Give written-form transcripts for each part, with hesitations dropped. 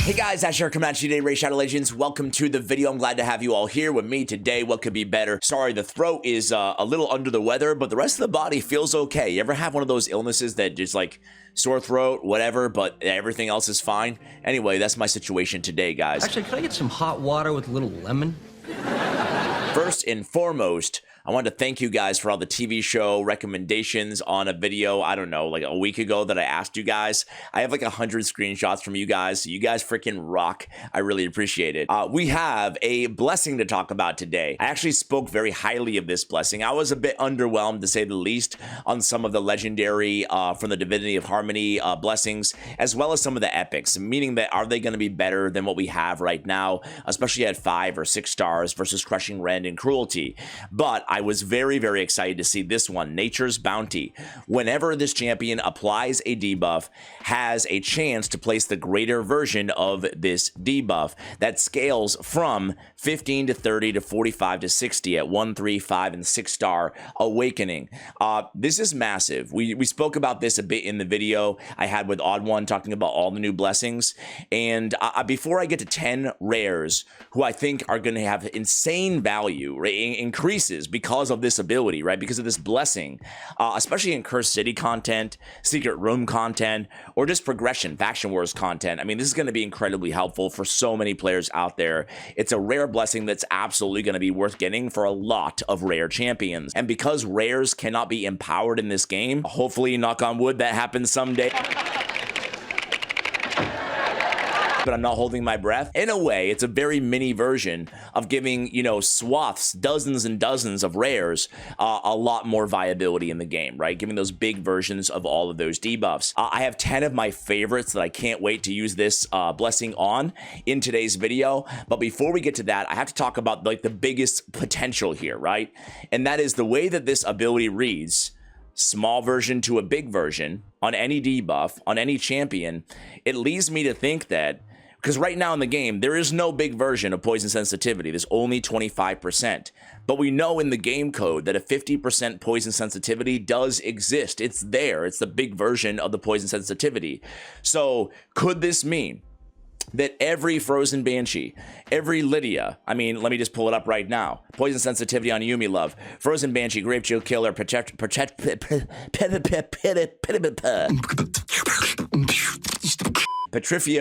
Hey guys, Asher coming at you today, Ray Shadow Legends. Welcome to the video. I'm glad to have you all here with me today. What could be better? Sorry, the throat is a little under the weather, but the rest of the body feels okay. You ever have one of those illnesses that just like sore throat, whatever, but everything else is fine? Anyway, that's my situation today, guys. Actually, could I get some hot water with a little lemon? First and foremost, I wanted to thank you guys for all the TV show recommendations on a video, I don't know, like a week ago that I asked you guys. I have like 100 screenshots from you guys, so you guys freaking rock. I really appreciate it. We have a blessing to talk about today. I actually spoke very highly of this blessing. I was a bit underwhelmed, to say the least, on some of the legendary from the Divinity of Harmony blessings, as well as some of the epics, meaning that are they going to be better than what we have right now, especially at 5 or 6 stars versus Crushing Rend and Cruelty. But I was very, very excited to see this one, Nature's Bounty. Whenever this champion applies a debuff, has a chance to place the greater version of this debuff that scales from 15 to 30 to 45 to 60 at 1, 3, 5, and 6 star awakening. This is massive. We spoke about this a bit in the video I had with Odd One talking about all the new blessings. And before I get to 10 rares who I think are going to have insane value, right, increases because of this ability, right? Because of this blessing, especially in Cursed City content, Secret Room content, or just progression, Faction Wars content. I mean, this is going to be incredibly helpful for so many players out there. It's a rare blessing that's absolutely going to be worth getting for a lot of rare champions. And because rares cannot be empowered in this game, hopefully, knock on wood, that happens someday. But I'm not holding my breath. In a way, it's a very mini version of giving, you know, swaths, dozens and dozens of rares, a lot more viability in the game, right? Giving those big versions of all of those debuffs. I have 10 of my favorites that I can't wait to use this blessing on in today's video. But before we get to that, I have to talk about like the biggest potential here, right? And that is the way that this ability reads. Small version to a big version on any debuff, on any champion. It leads me to think that, because right now in the game, there is no big version of poison sensitivity. There's only 25%. But we know in the game code that a 50% poison sensitivity does exist. It's there. It's the big version of the poison sensitivity. So could this mean that every Frozen Banshee, every Lydia, I mean, let me just pull it up right now. Poison sensitivity on Yumi Love, Frozen Banshee, Grave Chill Killer, Petrifia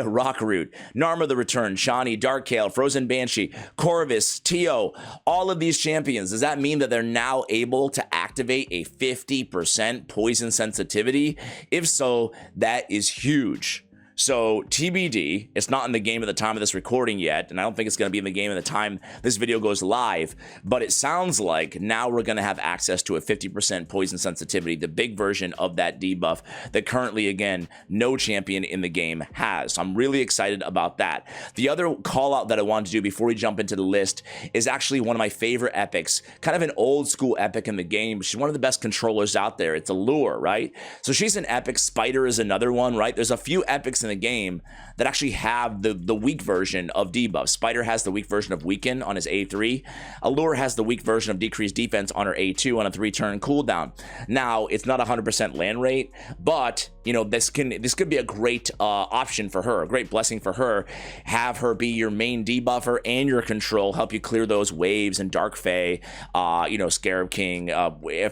Rockroot, Narma the Return, Shani, Darkale, Frozen Banshee, Corvus, Tio, all of these champions, does that mean that they're now able to activate a 50% poison sensitivity? If so, that is huge. So TBD, it's not in the game at the time of this recording yet, and I don't think it's going to be in the game at the time this video goes live, but it sounds like now we're going to have access to a 50% poison sensitivity, the big version of that debuff that currently, again, no champion in the game has. So I'm really excited about that. The other call out that I wanted to do before we jump into the list is actually one of my favorite epics, kind of an old school epic in the game. She's one of the best controllers out there. It's Allure, right? So she's an epic. Spider is another one, right? There's a few epics in the game that actually have the weak version of debuff. Spider has the weak version of Weaken on his A3. Allure has the weak version of Decreased Defense on her A2 on a 3-turn cooldown. Now, it's not 100% land rate, but you know, this could be a great option for her, a great blessing for her. Have her be your main debuffer and your control, help you clear those waves and Dark Fae, you know, Scarab King,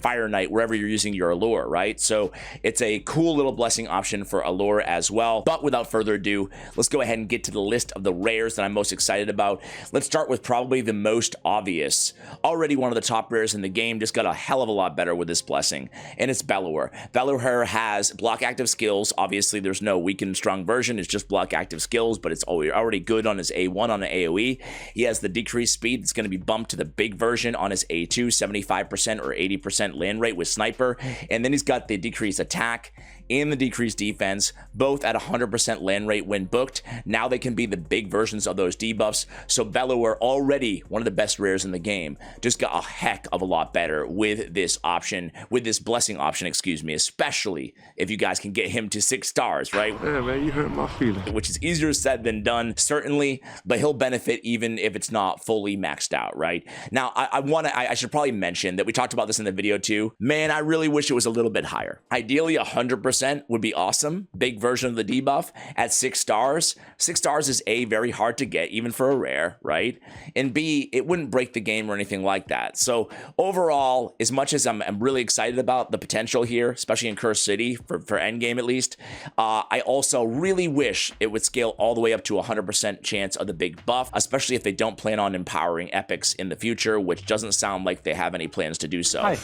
Fire Knight, wherever you're using your Allure, right? So it's a cool little blessing option for Allure as well. But without further ado, let's go ahead and get to the list of the rares that I'm most excited about. Let's start with probably the most obvious. Already one of the top rares in the game, just got a hell of a lot better with this blessing, and it's Bellower. Bellower has block active skills. Obviously, there's no weakened strong version. It's just block active skills, but it's already good on his A1 on an AoE. He has the decreased speed that's going to be bumped to the big version on his A2, 75% or 80% land rate with Sniper, and then he's got the decreased attack and the decreased defense, both at 100% land rate when booked. Now they can be the big versions of those debuffs. So Bellower, already one of the best rares in the game, just got a heck of a lot better with this option, with this blessing option, excuse me, especially if you guys can get him to 6 stars, right? Yeah, man, you hurt my feelings. Which is easier said than done, certainly, but he'll benefit even if it's not fully maxed out, right? Now, I should probably mention that we talked about this in the video too. Man, I really wish it was a little bit higher. Ideally, 100%. 100% would be awesome. Big version of the debuff at 6 stars. 6 stars is A, very hard to get, even for a rare, right? And B, it wouldn't break the game or anything like that. So overall, as much as I'm really excited about the potential here, especially in Cursed City, for endgame at least, I also really wish it would scale all the way up to 100% chance of the big buff, especially if they don't plan on empowering epics in the future, which doesn't sound like they have any plans to do so. Hi.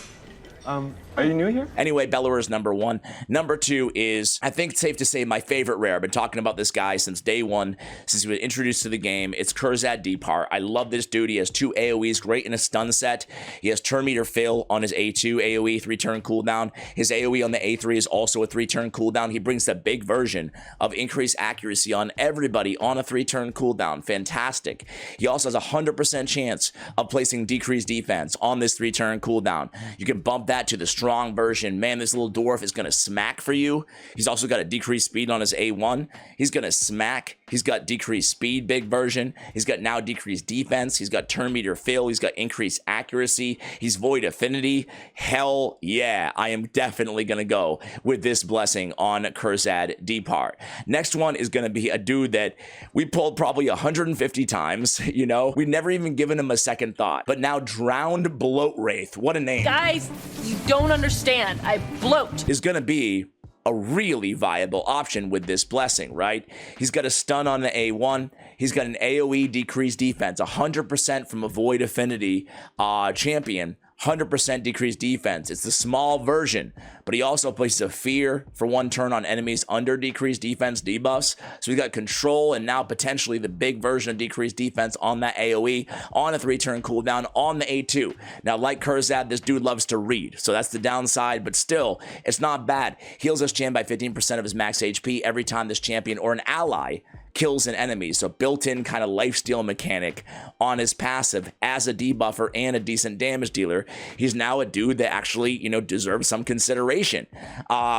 Are you new here? Anyway, Bellower is number 1. Number 2 is, I think it's safe to say, my favorite rare. I've been talking about this guy since day 1, since he was introduced to the game. It's Kurzad Depart. I love this dude. He has 2 AoEs, great in a stun set. He has turn meter fill on his A2 AoE, 3-turn cooldown. His AoE on the A3 is also a 3-turn cooldown. He brings the big version of increased accuracy on everybody on a 3-turn cooldown. Fantastic. He also has a 100% chance of placing decreased defense on this 3-turn cooldown. You can bump that to the strong version. Man, this little dwarf is going to smack for you. He's also got a decreased speed on his A1. He's going to smack. He's got decreased speed, big version. He's got now decreased defense. He's got turn meter fill. He's got increased accuracy. He's void affinity. Hell yeah, I am definitely going to go with this blessing on Kurzad Depart. Next one is going to be a dude that we pulled probably 150 times, you know? We've never even given him a second thought. But now Drowned Bloat Wraith, what a name. Guys, you don't understand. I bloat. Is going to be a really viable option with this blessing, right? He's got a stun on the A1. He's got an AoE decreased defense, 100% from a void affinity champion. 100% decreased defense. It's the small version, but he also places a fear for 1 turn on enemies under decreased defense debuffs. So we got control and now potentially the big version of decreased defense on that AoE on a 3-turn cooldown on the A2. Now, like Kurzad, this dude loves to read, so that's the downside, but still, it's not bad. Heals this champ by 15% of his max HP every time this champion or an ally kills an enemy. So built-in kind of lifesteal mechanic on his passive as a debuffer and a decent damage dealer. He's now a dude that actually, you know, deserves some consideration,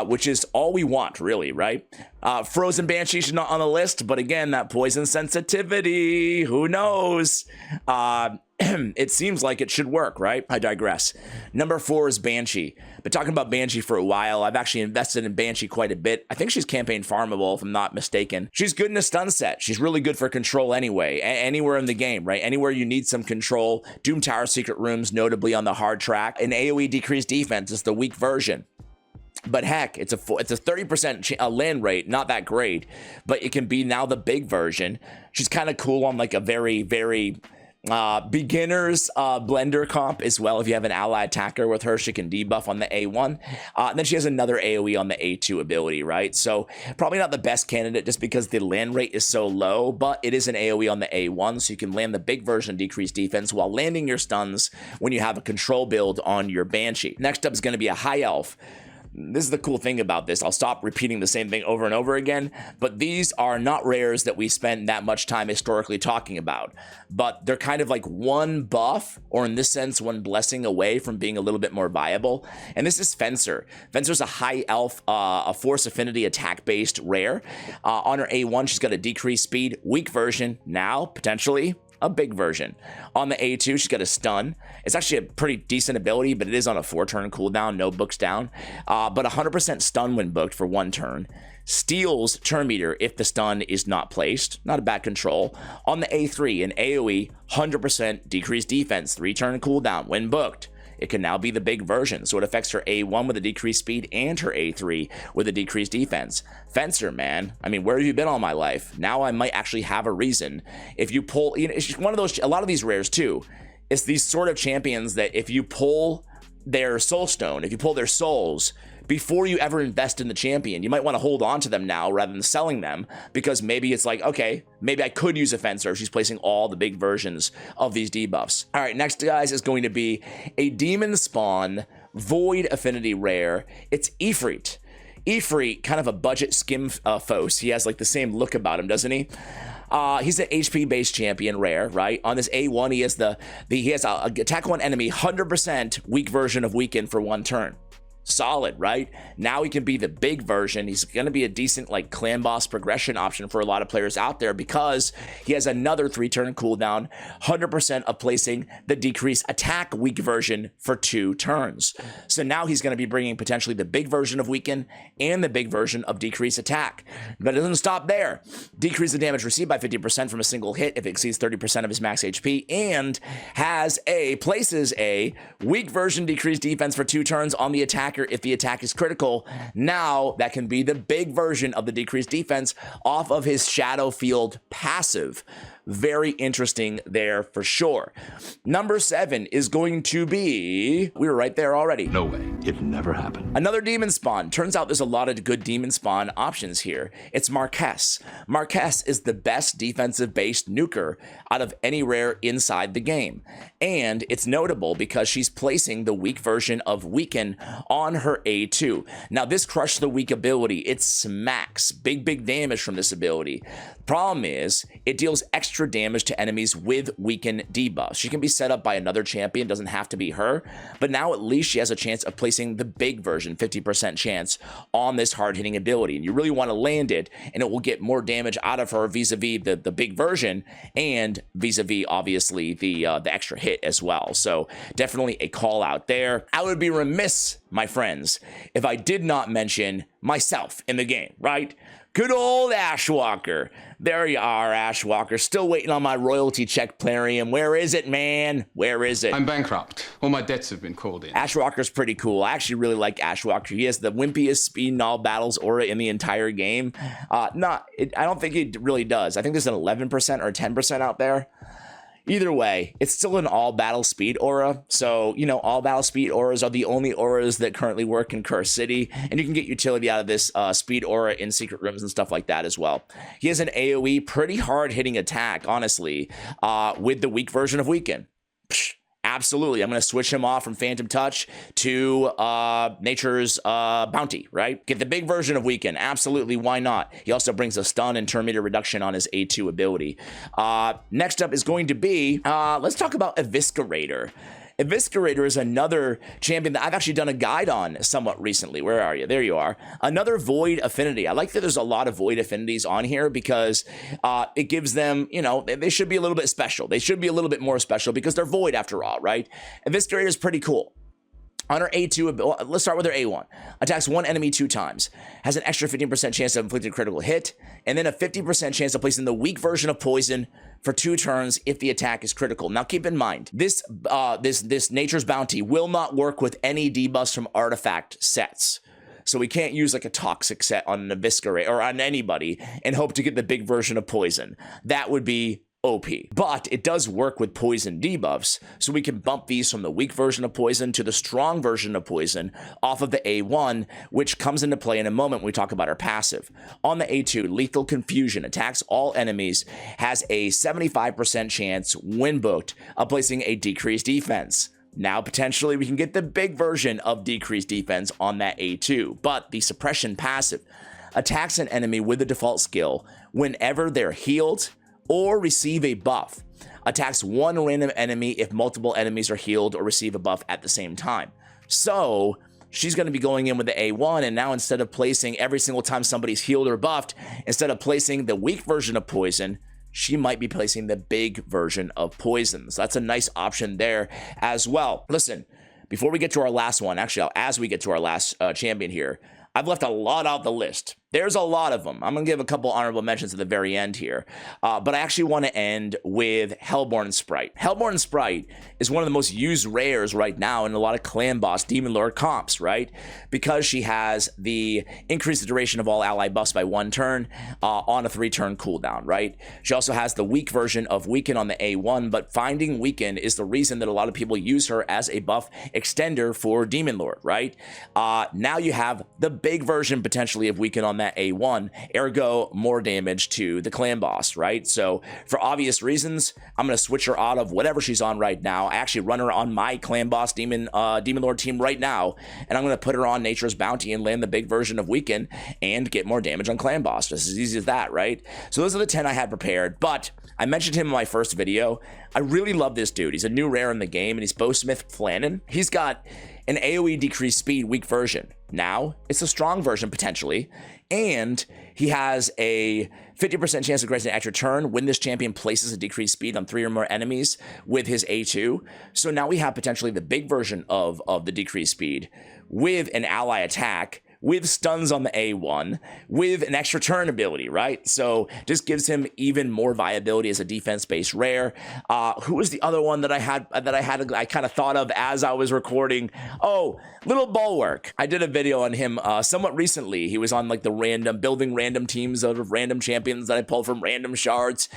which is all we want, really, right? Frozen Banshee is not on the list, but again, that poison sensitivity, who knows? It seems like it should work, right? I digress. Number 4 is Banshee. Been talking about Banshee for a while. I've actually invested in Banshee quite a bit. I think she's campaign farmable, if I'm not mistaken. She's good in a stun set. She's really good for control anyway, anywhere in the game, right? Anywhere you need some control. Doom Tower Secret Rooms, notably on the hard track. An AoE decreased defense is the weak version. But heck, it's a 30% land rate, not that great, but it can be now the big version. She's kind of cool on like a very, very beginners blender comp as well. If you have an ally attacker with her, she can debuff on the A1. And then she has another AoE on the A2 ability, right? So probably not the best candidate just because the land rate is so low, but it is an AoE on the A1, so you can land the big version decreased defense while landing your stuns when you have a control build on your Banshee. Next up is going to be a high elf. This is the cool thing about this. I'll stop repeating the same thing over and over again, but these are not rares that we spend that much time historically talking about, but they're kind of like one buff, or in this sense, one blessing away from being a little bit more viable. And this is Fencer. Fencer's a high elf, a force affinity attack-based rare. On her A1, she's got a decreased speed, weak version, now, potentially, a big version. On the A2, she's got a stun. It's actually a pretty decent ability, but it is on a 4-turn cooldown, no books down. But 100% stun when booked for 1 turn. Steals turn meter if the stun is not placed. Not a bad control. On the A3, an AoE, 100% decreased defense, 3-turn cooldown when booked. It can now be the big version, so it affects her A1 with a decreased speed and her A3 with a decreased defense. Fencer, man. I mean, where have you been all my life? Now I might actually have a reason. If you pull, you know, it's one of those, a lot of these rares too, it's these sort of champions that if you pull their soul stone, if you pull their souls, before you ever invest in the champion, you might want to hold on to them now rather than selling them, because maybe it's like, okay, maybe I could use a Fencer if she's placing all the big versions of these debuffs. All right, next, guys, is going to be a Demon Spawn Void Affinity rare. It's Ifrit. Ifrit, kind of a budget skim foes. He has like the same look about him, doesn't he? He's an HP-based champion rare, right? On this A1, he has he has a attack one enemy, 100% weak version of weaken for 1 turn. Solid, right? Now he can be the big version. He's going to be a decent like clan boss progression option for a lot of players out there because he has another 3-turn cooldown, 100% of placing the decrease attack weak version for 2 turns. So now he's going to be bringing potentially the big version of weaken and the big version of decrease attack. But it doesn't stop there. Decrease the damage received by 50% from a single hit if it exceeds 30% of his max HP, and places a weak version decreased defense for 2 turns on the attacker if the attack is critical. Now that can be the big version of the decreased defense off of his Shadow Field passive. Very interesting there for sure. Number 7 is going to be, we were right there already. No way. It never happened. Another demon spawn. Turns out there's a lot of good demon spawn options here. It's Marquez. Marquez is the best defensive based nuker out of any rare inside the game. And it's notable because she's placing the weak version of weaken on her A2. Now this crush the weak ability. It smacks big damage from this ability. Problem is it deals extra damage to enemies with weaken debuffs. She can be set up by another champion, doesn't have to be her, but now at least she has a chance of placing the big version, 50% chance on this hard-hitting ability, and you really want to land it, and it will get more damage out of her vis-a-vis the big version, and vis-a-vis obviously the extra hit as well. So definitely a call out there. I would be remiss, my friends, if I did not mention myself in the game, right? Good old Ashwalker. There you are, Ashwalker. Still waiting on my royalty check, Plarium. Where is it, man? Where is it? I'm bankrupt. All my debts have been called in. Ashwalker's pretty cool. I actually really like Ashwalker. He has the wimpiest speed in all battles aura in the entire game. I don't think he really does. I think there's an 11% or 10% out there. Either way, it's still an all battle speed aura. So, you know, all battle speed auras are the only auras that currently work in Curse City. And you can get utility out of this speed aura in secret rooms and stuff like that as well. He has an AoE, pretty hard hitting attack, honestly, with the weak version of Weaken. Absolutely. I'm going to switch him off from Phantom Touch to Nature's Bounty, right? Get the big version of Weaken. Absolutely. Why not? He also brings a stun and turn meter reduction on his A2 ability. Next up is going to be, let's talk about Eviscerator. Eviscerator is another champion that I've actually done a guide on somewhat recently. Where are you? There you are. Another Void Affinity. I like that there's a lot of Void Affinities on here because it gives them, you know, they should be a little bit special. They should be a little bit more special because they're Void after all, right? Eviscerator is pretty cool. On her A2, let's start with her A1. Attacks one enemy 2 times. Has an extra 15% chance of inflicting a critical hit, and then a 50% chance of placing the weak version of poison for 2 turns if the attack is critical. Now keep in mind, this Nature's Bounty will not work with any debuffs from artifact sets. So we can't use like a toxic set on an Eviscerator or on anybody and hope to get the big version of poison. That would be OP. But it does work with poison debuffs, so we can bump these from the weak version of poison to the strong version of poison off of the A1, which comes into play in a moment when we talk about our passive. On the A2, Lethal Confusion attacks all enemies, has a 75% chance when booked of placing a decreased defense. Now potentially we can get the big version of decreased defense on that A2, but the suppression passive attacks an enemy with the default skill whenever they're healed or receive a buff. Attacks one random enemy if multiple enemies are healed or receive a buff at the same time. So she's going to be going in with the A1, and now instead of placing every single time somebody's healed or buffed, instead of placing the weak version of poison, she might be placing the big version of poison. So that's a nice option there as well. Listen, before we get to our last one, actually, as we get to our last champion here, I've left a lot out the list. There's a lot of them. I'm going to give a couple honorable mentions at the very end here. But I actually want to end with Hellborn Sprite. Hellborn Sprite is one of the most used rares right now in a lot of Clan Boss Demon Lord comps, right? Because she has the increase the duration of all ally buffs by 1 turn on a 3-turn cooldown, right? She also has the weak version of Weaken on the A1, but finding Weaken is the reason that a lot of people use her as a buff extender for Demon Lord, right? Now you have the big version potentially of Weaken on that A1, ergo more damage to the clan boss, right? So for obvious reasons, I'm going to switch her out of whatever she's on right now. I actually run her on my clan boss Demon Lord team right now, and I'm going to put her on Nature's Bounty and land the big version of Weaken and get more damage on clan boss. Just as easy as that, right? So those are the 10 I had prepared, but I mentioned him in my first video. I really love this dude. He's a new rare in the game, and he's Bowsmith Flannan. He's got an AoE decreased speed weak version. Now it's a strong version potentially, and he has a 50% chance of granting an extra turn when this champion places a decreased speed on 3 or more enemies with his A2. So now we have potentially the big version of the decreased speed with an ally attack, with stuns on the A1, with an extra turn ability, right? So just gives him even more viability as a defense-based rare. Who was the other one that I kind of thought of as I was recording? Oh, Little Bulwark. I did a video on him somewhat recently. He was on like the building random teams out of random champions that I pulled from random shards.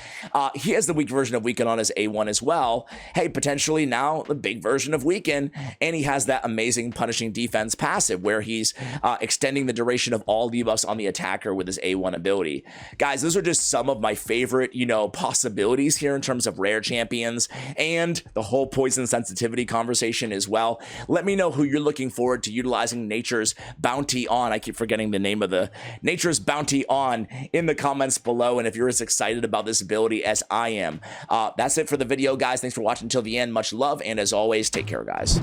He has the weak version of Weaken on his A1 as well. Hey, potentially now the big version of Weaken, and he has that amazing punishing defense passive where he's extending the duration of all debuffs on the attacker with his A1 ability. Guys, those are just some of my favorite, possibilities here in terms of rare champions and the whole poison sensitivity conversation as well. Let me know who you're looking forward to utilizing Nature's Bounty on. I keep forgetting the name of the Nature's Bounty on in the comments below. And if you're as excited about this ability as I am, that's it for the video, guys. Thanks for watching until the end. Much love. And as always, take care, guys.